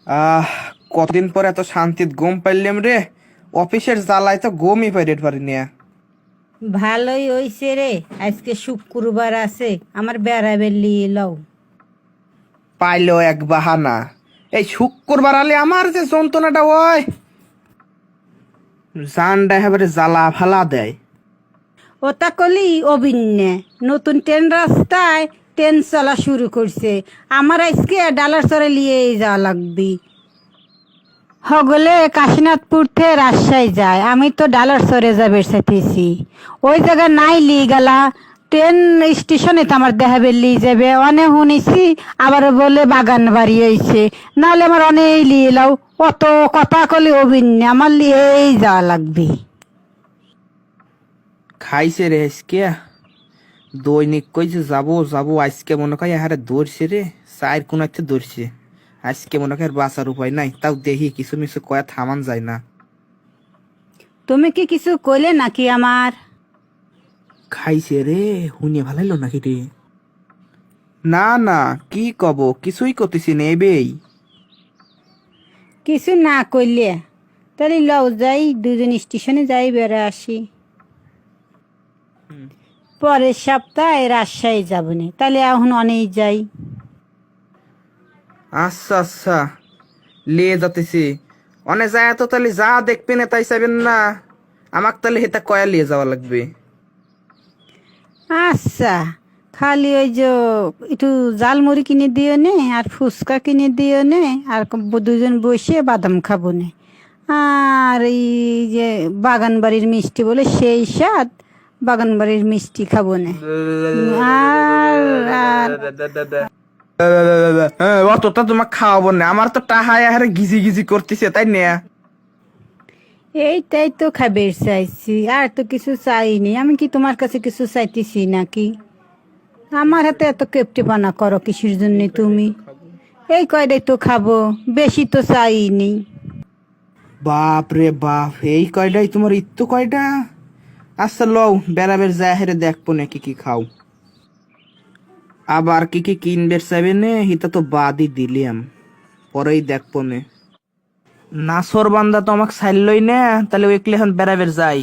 আহ কতদিন পর এত শান্তিত ঘুম পাইলাম রে। অফিসের জ্বালায় তো ঘুমই পারিনি। ভালোই হইছে রে, আজকে শুক্রবার আছে, আমার বেড়াবে লিয়ে লও। পাইলো এক বাহানা। এই শুক্রবার আলে আমার যে যন্ত্রণাটা হয়, জানটা একেবারে জ্বালা ফালা দেয়। ওটা কলি অভিন্নে নতুন ট্রেন রাস্তায় ট্রেন চলা শুরু করছে, আমার আজকে ডালার চরে লিয়ে যাওয়া লাগবে। হগলে কাশীনাথপুর থেকে রাজশাহী যায়, আমি তো ডালার চরে যাবে চাইতেছি। ওই জায়গা নাই লিয়ে গেলা, ট্রেন স্টেশনে তো আমার দেখাবে লিয়ে যাবে। অনেক শুনেছি আবার বলে বাগান বাড়ি হয়েছে, নাহলে আমার অনেক লিয়ে লাও। অত কথা কলি অভিন্নে, আমার লিয়েই যাওয়া লাগবে। খাইছে রে আজকে দৈনিক কইছে যাবো যাবো, আজকে মনে হয় হারে ধরছে রে, চায়ের কোন একটা ধরছে। আজকে মনে হয় আর বাঁচার উপায় নাই, তাও দেখি কিছু মিছু কয়া থামান যায় না। তুমি কি কিছু কইলে নাকি আমার? খাইছে রে, হুনিয়ে ভালাইলো নাকি রে? না না, কি কব, কিছুই করতেছি না এবেই। কিছু না কইলে তাহলে লও যাই, দুজন স্টেশনে যাই, বেড়ে আসি। পরের সপ্তাহে রাজশাহী যাবনে, তাহলে এখন অনেক যাই। আচ্ছা আচ্ছা, লিয়ে যাতেছি। অনে যায় তো তাহলে যা দেখবে না তাই চাইবেন না, আমাক তাহলে হেতা কয়া লিয়ে যাওয়া লাগবে। আচ্ছা, খালি ওই যে একটু জালমুড়ি কিনে দিও নে, আর ফুচকা কিনে দিও নে, আর দুজন বসে বাদাম খাবো নে। আর এই যে বাগান বাড়ির মিষ্টি বলে সেই স্বাদ, বাগান বাড়ির মিষ্টি খাবো নে। আর আর অতটা তোমাকে খাওয়াবো না, আমার তো টাহায় হারে গিজি গিজি করতেছে তাই না। এইটাই তো খাবার চাইছি, আর তো কিছু চাইনি। আমি কি তোমার কাছে কিছু চাইতেছি নাকি? আমার হাতে এত কেপটিপানা করো কিসের জন্য তুমি? এই কয়টাই তো খাবো, বেশি তো চাইনি। বাপ রে বাপ, এই কয়টাই তোমার ইত্তু কয়টা? আচ্ছা লও, বেড়াবের যায় হেরে দেখবো না কি কি খাও। আবার কি কি কিনবে চাইবে নে, হিতা তো বাদই দিলিয়াম, পরেই দেখবো নে। নাসর বান্দা তো আমাকে ছাড়লই না, তাহলে ওইগুলো এখন বেড়াবের যাই।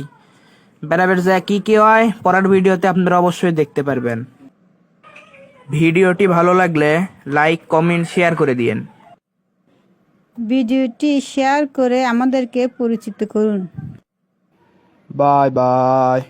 বেড়াবের যায় কি কি হয় পরের ভিডিওতে আপনারা অবশ্যই দেখতে পারবেন। ভিডিওটি ভালো লাগলে লাইক কমেন্ট শেয়ার করে দিয়েন। ভিডিওটি শেয়ার করে আমাদেরকে পরিচিত করুন। Bye bye.